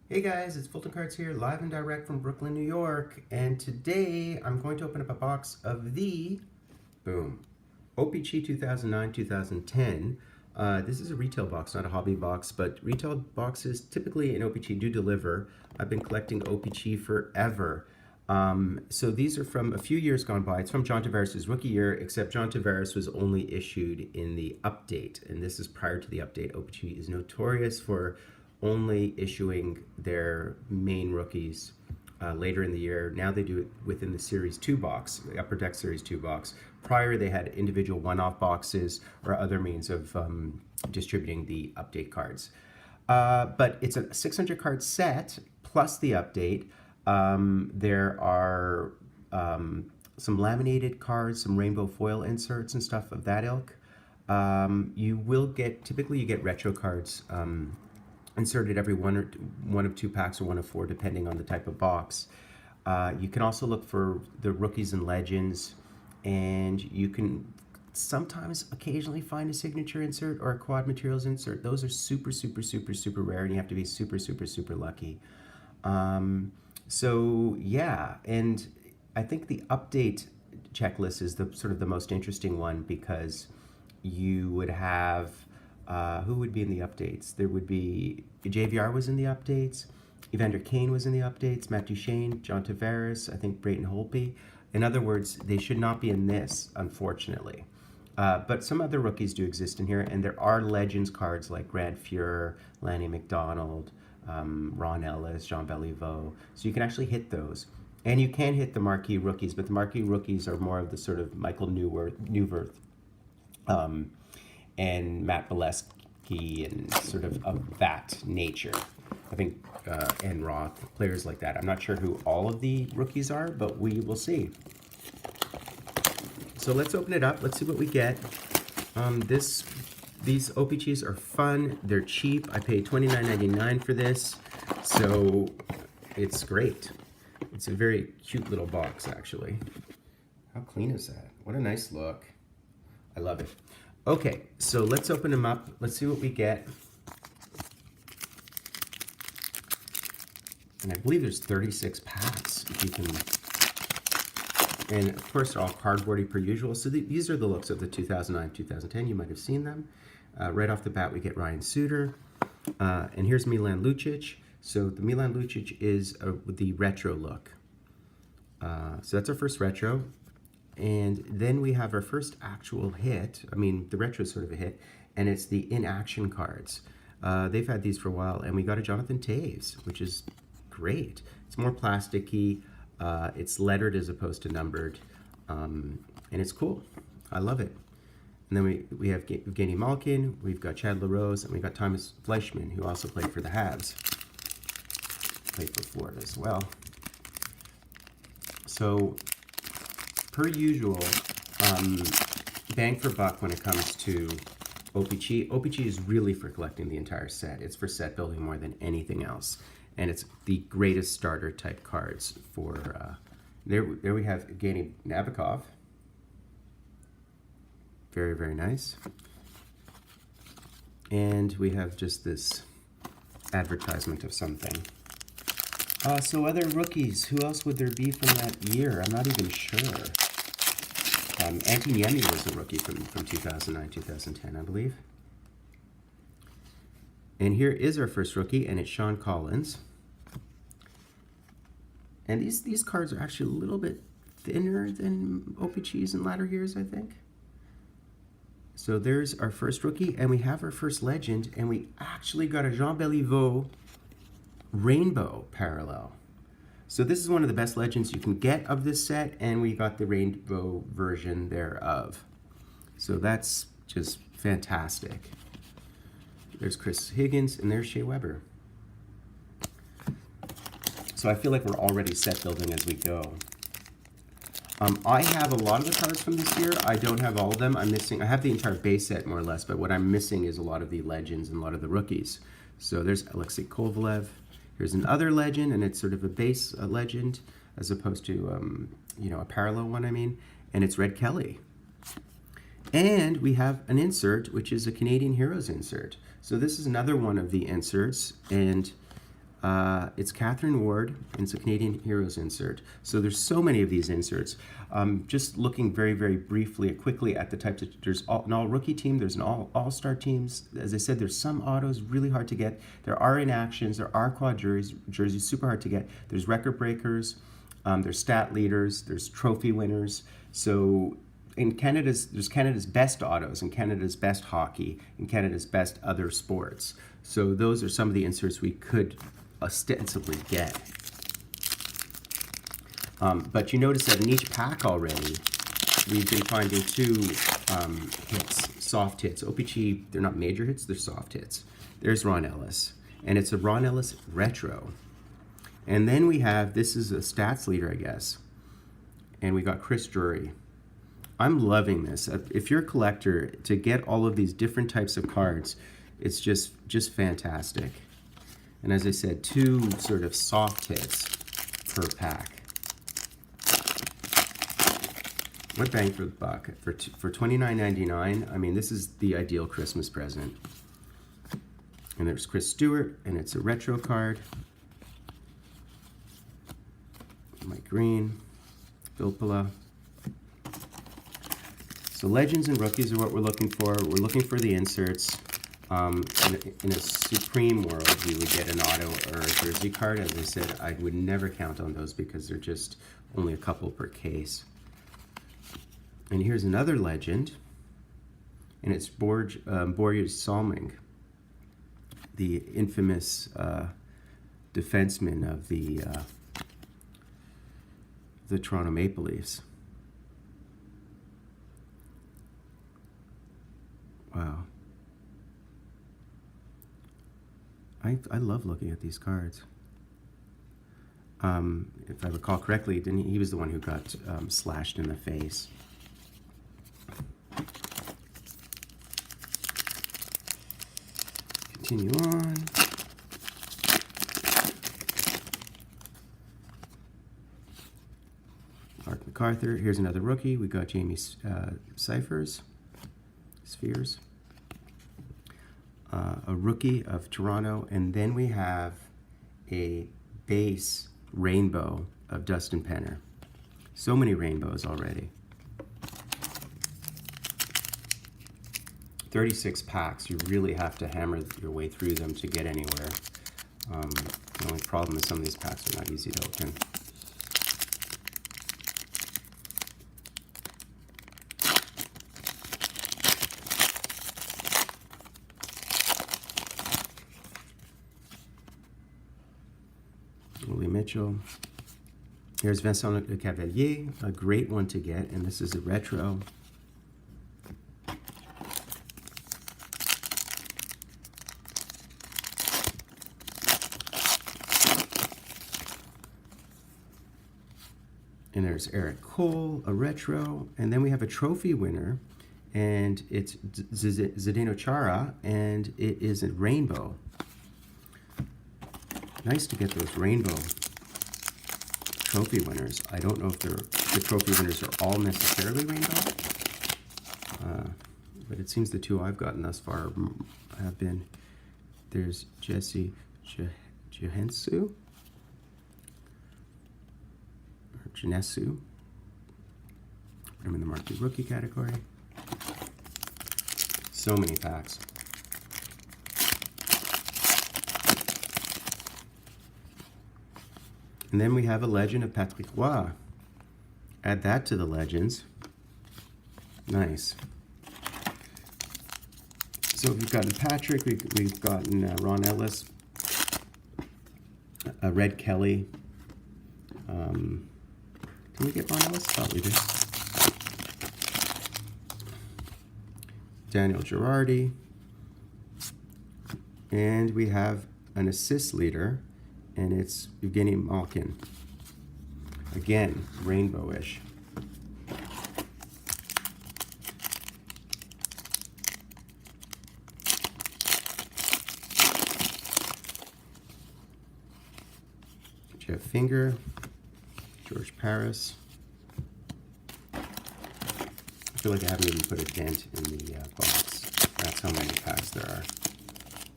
Hey guys, it's Fulton Cards here, live and direct from Brooklyn, New York, and today I'm going to open up a box of the, boom, O-Pee-Chee 2009-2010. This is a retail box, not a hobby box, but retail boxes typically in O-Pee-Chee do deliver. I've been collecting O-Pee-Chee forever. So these are from a few years gone by. It's from John Tavares' rookie year, except John Tavares was only issued in the update, and this is prior to the update. O-Pee-Chee is notorious for only issuing their main rookies later in the year. Now they do it within the Series 2 box, the Upper Deck Series 2 box. Prior, they had individual one-off boxes or other means of distributing the update cards. But it's a 600 card set plus the update. There are some laminated cards, some rainbow foil inserts and stuff of that ilk. You will get, typically you get retro cards inserted every one of two packs or one of four, depending on the type of box. You can also look for the rookies and legends, and you can sometimes occasionally find a signature insert or a quad materials insert. Those are super, super, super, super rare, and you have to be super, super, super lucky. So yeah, and I think the update checklist is the sort of the most interesting one, because you would have who would be in the updates? There would be JVR was in the updates, Evander Kane was in the updates, Matt Duchene, John Tavares, I think Brayton Holtby. In other words, they should not be in this, unfortunately. But some other rookies do exist in here, and there are Legends cards like Grant Fuhrer, Lanny McDonald, Ron Ellis, Jean Beliveau. So you can actually hit those. And you can hit the marquee rookies, but the marquee rookies are more of the sort of Michael Neuwirth and Matt Bolesky and sort of that nature. I think, and Roth, players like that. I'm not sure who all of the rookies are, but we will see. So let's open it up. Let's see what we get. These O-Pee-Chees are fun. They're cheap. I paid $29.99 for this, so it's great. It's a very cute little box, actually. How clean is that? What a nice look. I love it. Okay, so let's open them up. Let's see what we get. And I believe there's 36 packs, if you can. And of course, they're all cardboardy per usual. So these are the looks of the 2009-2010. You might have seen them. Right off the bat, we get Ryan Suter. And here's Milan Lucic. So the Milan Lucic is the retro look. So that's our first retro. And then we have our first actual hit. I mean, the retro is sort of a hit, and it's the in-action cards. They've had these for a while, and we got a Jonathan Toews, which is great. It's more plasticky. It's lettered as opposed to numbered, and it's cool. I love it. And then we have Evgeny Malkin, we've got Chad LaRose, and we've got Thomas Fleischmann, who also played for the Habs. Played for Florida as well. So, per usual, bang for buck when it comes to O-Pee-Chee. O-Pee-Chee is really for collecting the entire set. It's for set building more than anything else. And it's the greatest starter type cards for, there we have Evgeny Nabokov. Very, very nice. And we have just this advertisement of something. So other rookies, who else would there be from that year? I'm not even sure. Antti Niemi was a rookie from 2009-2010, I believe. And here is our first rookie, and it's Sean Collins. And these cards are actually a little bit thinner than O-Pee-Chees in latter years, I think. So there's our first rookie, and we have our first legend, and we actually got a Jean Beliveau rainbow parallel. So this is one of the best legends you can get of this set, and we got the rainbow version thereof. So that's just fantastic. There's Chris Higgins, and there's Shea Weber. So I feel like we're already set building as we go. I have a lot of the cards from this year. I don't have all of them. I have the entire base set more or less, but what I'm missing is a lot of the legends and a lot of the rookies. So there's Alexei Kovalev. Here's another legend, and it's sort of a base legend as opposed to, you know, a parallel one, I mean. And it's Red Kelly. And we have an insert, which is a Canadian Heroes insert. So this is another one of the inserts, and It's Catherine Ward, and it's a Canadian Heroes insert. So there's so many of these inserts. Just looking very, very briefly, quickly at the types of, there's an all-rookie team, there's an all-star teams. As I said, there's some autos, really hard to get. There are inactions, there are quad jerseys, super hard to get. There's record breakers, there's stat leaders, there's trophy winners. So in there's Canada's best autos, and Canada's best hockey, and Canada's best other sports. So those are some of the inserts we could ostensibly get. But you notice that in each pack already, we've been finding two hits, soft hits. O-Pee-Chee, they're not major hits, they're soft hits. There's Ron Ellis, and it's a Ron Ellis retro. And then we have, this is a stats leader, I guess, and we got Chris Drury. I'm loving this. If you're a collector, to get all of these different types of cards, it's just fantastic. And as I said, two sort of soft hits per pack. What bang for the buck? For $29.99, I mean, this is the ideal Christmas present. And there's Chris Stewart, and it's a retro card. Mike Green, Vilpala. So legends and rookies are what we're looking for. We're looking for the inserts. In a supreme world, we would get an auto or a jersey card. As I said, I would never count on those because they're just only a couple per case. And here's another legend, and it's Borje Salming, the infamous defenseman of the Toronto Maple Leafs. Wow. I love looking at these cards. If I recall correctly, he was the one who got slashed in the face. Continue on. Mark MacArthur. Here's another rookie. We got Jamie Spheres. A rookie of Toronto, and then we have a base rainbow of Dustin Penner. So many rainbows already. 36 packs. You really have to hammer your way through them to get anywhere. The only problem is some of these packs are not easy to open. Willie Mitchell. Here's Vincent Le Cavalier, a great one to get, and this is a retro. And there's Eric Cole, a retro, and then we have a trophy winner, and it's Zdeno Chara, and it is a rainbow. Nice to get those rainbow trophy winners. I don't know if the trophy winners are all necessarily rainbow, but it seems the two I've gotten thus far have been. There's Jesse Johensu, or Genesu. Put him in the marquee rookie category. So many packs. And then we have a legend of Patrick Roy. Add that to the legends. Nice. So we've gotten Patrick, we've gotten Ron Ellis, Red Kelly. Did we get Ron Ellis? Thought we did. Daniel Girardi. And we have an assist leader, and it's Evgeny Malkin. Again, rainbowish. Jeff Finger, George Paris. I feel like I haven't even put a dent in the box. That's how many packs there are.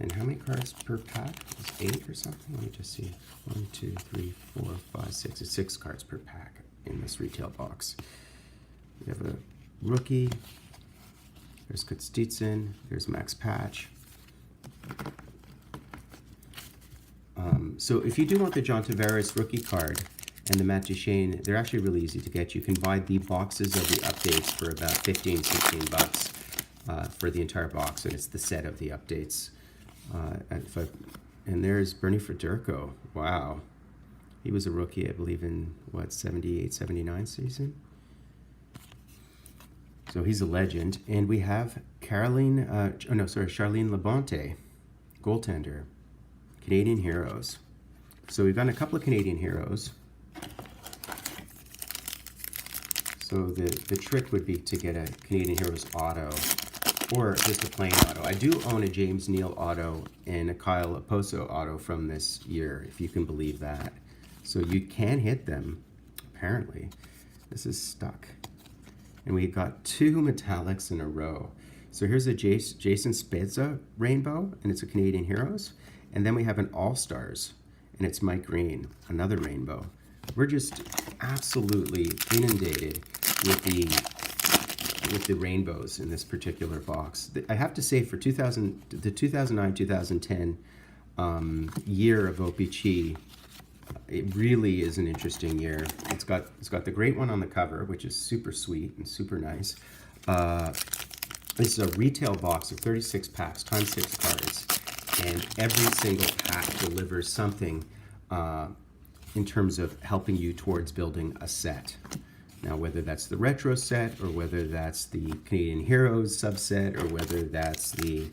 And how many cards per pack? It's 8 or something? Let me just see. 1, 2, 3, 4, 5, 6. It's 6 cards per pack in this retail box. We have a rookie. There's Kutstitsin. There's Max Patch. So if you do want the John Tavares rookie card and the Matt Duchene, they're actually really easy to get. You can buy the boxes of the updates for about 15, 16 bucks for the entire box, and it's the set of the updates. And there's Bernie Federko. Wow. He was a rookie, I believe, in, what, 78, 79 season? So he's a legend. And we have Charlene Labonte, goaltender, Canadian Heroes. So we've got a couple of Canadian Heroes. So the trick would be to get a Canadian Heroes auto or just a plain auto. I do own a James Neal auto and a Kyle Oposo auto from this year, if you can believe that. So you can hit them, apparently. This is stuck. And we got 2 metallics in a row. So here's a Jason Spezza rainbow, and it's a Canadian Heroes. And then we have an All-Stars, and it's Mike Green, another rainbow. We're just absolutely inundated with the rainbows in this particular box. I have to say, for the 2009-2010 year of O-Pee-Chee, it really is an interesting year. It's got the great one on the cover, which is super sweet and super nice. This is a retail box of 36 packs times 6 cards, and every single pack delivers something in terms of helping you towards building a set. Now, whether that's the retro set, or whether that's the Canadian Heroes subset, or whether that's the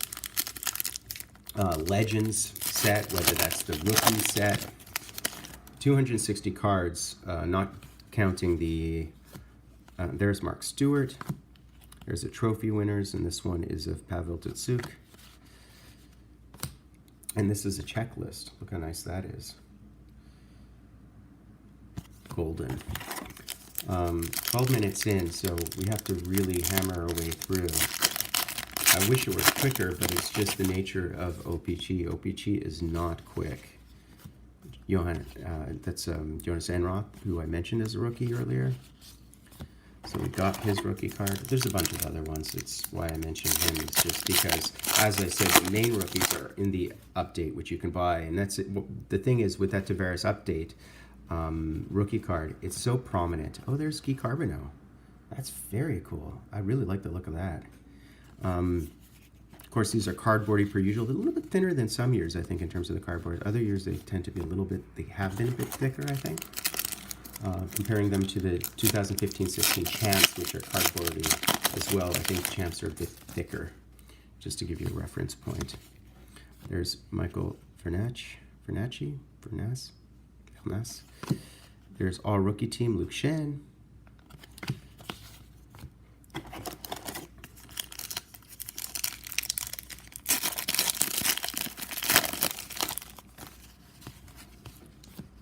Legends set, whether that's the rookie set, 260 cards, not counting the, there's Mark Stewart, there's the trophy winners, and this one is of Pavel Datsyuk. And this is a checklist. Look how nice that is. Golden. 12 minutes in, so we have to really hammer our way through. I wish it was quicker, but it's just the nature of O-Pee-Chee. O-Pee-Chee is not quick. That's Jonas Enroth, who I mentioned as a rookie earlier. So we got his rookie card. There's a bunch of other ones. It's why I mentioned him. It's just because, as I said, the main rookies are in the update, which you can buy. And that's it. The thing is, with that Tavares update rookie card, it's so prominent. Oh, there's Guy Carbonneau. That's very cool. I really like the look of that. Of course, these are cardboardy per usual. They're a little bit thinner than some years, I think, in terms of the cardboard. Other years, they tend to be they have been a bit thicker, I think. Comparing them to the 2015-16 champs, which are cardboardy as well. I think champs are a bit thicker, just to give you a reference point. There's Michael Fernacci. There's all rookie team, Luke Shen.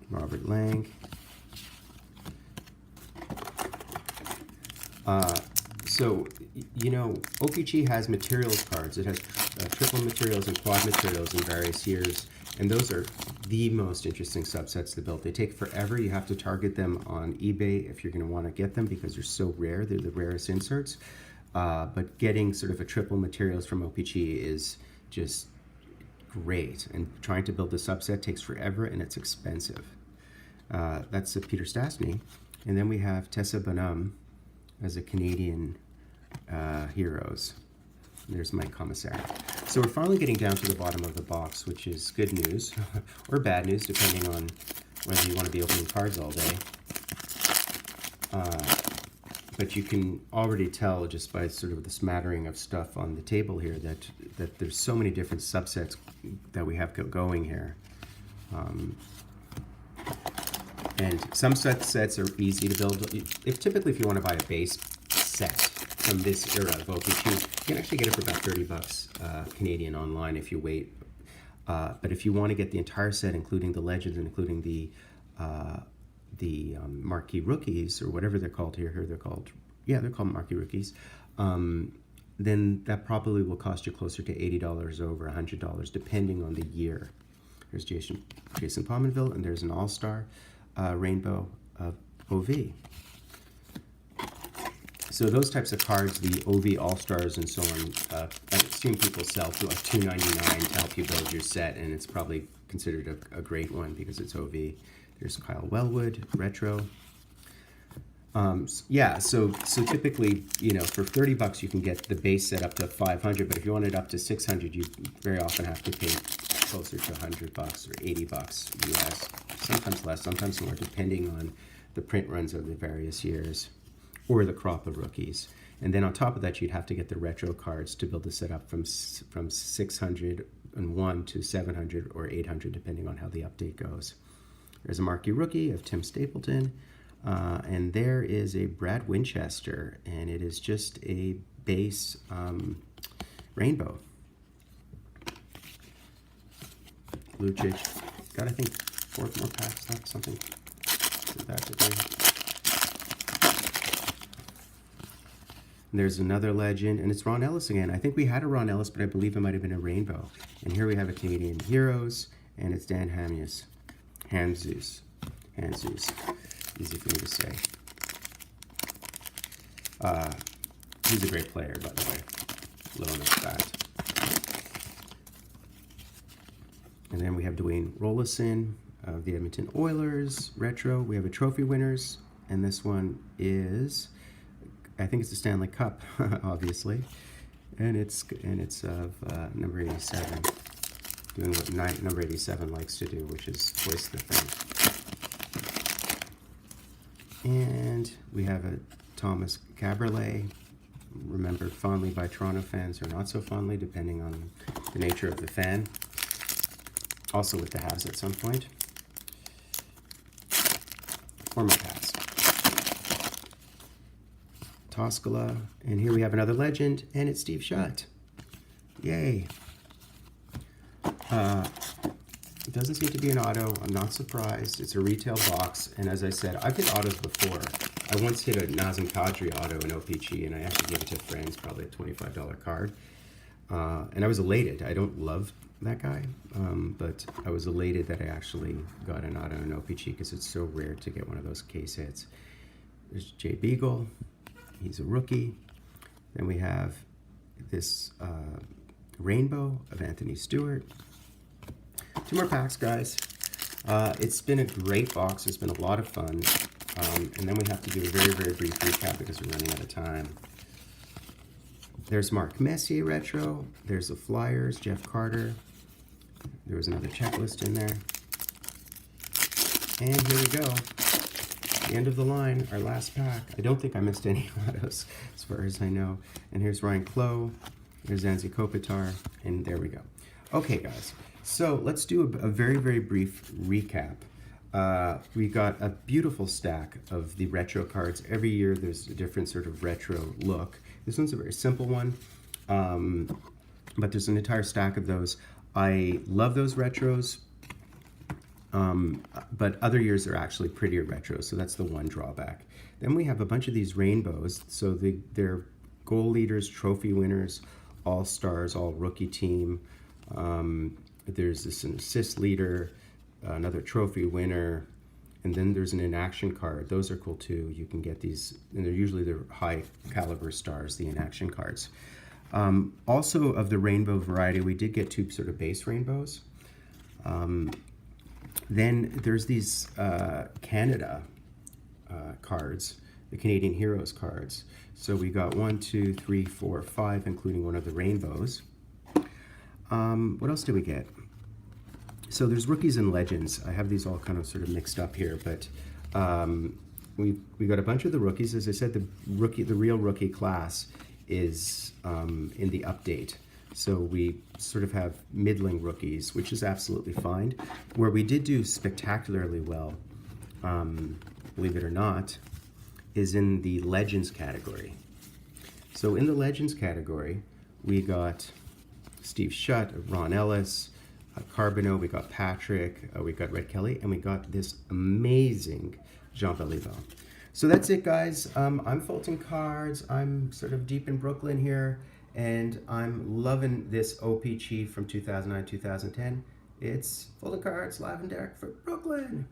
Robert Lang. So, you know, O-Pee-Chee has materials cards. It has triple materials and quad materials in various years, and those are the most interesting subsets to build. They take forever. You have to target them on eBay if you're going to want to get them because they're so rare. They're the rarest inserts. But getting sort of a triple materials from O-Pee-Chee is just great, and trying to build a subset takes forever, and it's expensive. That's a Peter Stastny. And then we have Tessa Bonhomme as a Canadian Heroes. There's Mike Commissary. So we're finally getting down to the bottom of the box, which is good news, or bad news, depending on whether you want to be opening cards all day. But you can already tell just by sort of the smattering of stuff on the table here that there's so many different subsets that we have going here. And some sets are easy to build. Typically, if you want to buy a base set from this era of O-Pee-Chee, you can actually get it for about 30 bucks Canadian online if you wait. But if you want to get the entire set, including the Legends and including the Marquee Rookies, or whatever they're called here they're called Marquee Rookies, then that probably will cost you closer to $80 over $100, depending on the year. There's Jason Pominville, and there's an All-Star Rainbow of OV. So those types of cards, the OV All-Stars and so on, I've seen people sell for like $2.99 to help you build your set, and it's probably considered a great one because it's OV. There's Kyle Wellwood, Retro. Yeah, so typically, you know, for $30 you can get the base set up to 500, but if you want it up to 600, you very often have to pay closer to $100 or $80 US. Sometimes less, sometimes more, depending on the print runs of the various years or the crop of rookies. And then on top of that, you'd have to get the retro cards to build the setup from 601 to 700 or 800, depending on how the update goes. There's a marquee rookie of Tim Stapleton. And there is a Brad Winchester, and it is just a base rainbow. Lucic. Got, I think, 4 more packs left, something like that today. And there's another legend, and it's Ron Ellis again. I think we had a Ron Ellis, but I believe it might have been a rainbow. And here we have a Canadian Heroes, and it's Dan Hamhuis. Hamzus. Easy for me to say. He's a great player, by the way. Little known fact. And then we have Dwayne Rollison of the Edmonton Oilers, retro. We have a trophy winners, and this one is, I think it's the Stanley Cup, obviously, and it's of number 87, doing what number 87 likes to do, which is hoist the thing. And we have a Thomas Caberlet, remembered fondly by Toronto fans, or not so fondly, depending on the nature of the fan. Also with the Habs at some point. Or my past. Toscala, and here we have another legend, and it's Steve Shutt. Yay. It doesn't seem to be an auto. I'm not surprised. It's a retail box, and as I said, I've hit autos before. I once hit a Nazem Kadri auto in O-Pee-Chee, and I actually gave it to friends, probably a $25 card. And I was elated. I don't love that guy, but I was elated that I actually got an auto in O-Pee-Chee because it's so rare to get one of those case hits. There's Jay Beagle. He's a rookie. Then we have this rainbow of Anthony Stewart. 2 more packs, guys. It's been a great box. It's been a lot of fun. And then we have to do a very, very brief recap because we're running out of time. There's Mark Messier retro. There's the Flyers, Jeff Carter. There was another checklist in there. And here we go. The end of the line, our last pack. I don't think I missed any autos as far as I know. And here's Ryan Clough. There's Zanzi Kopitar. And there we go. Okay, guys. So let's do a very, very brief recap. We got a beautiful stack of the retro cards. Every year there's a different sort of retro look. This one's a very simple one, but there's an entire stack of those. I love those retros, but other years are actually prettier retros, so that's the one drawback. Then we have a bunch of these rainbows. So they're goal leaders, trophy winners, all-stars, all rookie team. There's this an assist leader, another trophy winner, and then there's an inaction card. Those are cool too. You can get these, and they're usually the high caliber stars, the inaction cards. Also of the rainbow variety, we did get 2 sort of base rainbows. Then there's these Canada cards, the Canadian Heroes cards. So we got 1, 2, 3, 4, 5, including one of the rainbows. What else did we get? So there's rookies and legends. I have these all kind of sort of mixed up here, but we got a bunch of the rookies. As I said, the real rookie class is in the update. So we sort of have middling rookies, which is absolutely fine. Where we did do spectacularly well, believe it or not, is in the legends category. So in the legends category, we got Steve Shutt, Ron Ellis, Carbonneau, we got Patrick, we got Red Kelly, and we got this amazing Jean Beliveau. So that's it, guys. I'm Fulton Cards. I'm sort of deep in Brooklyn here, and I'm loving this O-Pee-Chee from 2009, 2010. It's Folding Cards, Live and Direct for Brooklyn.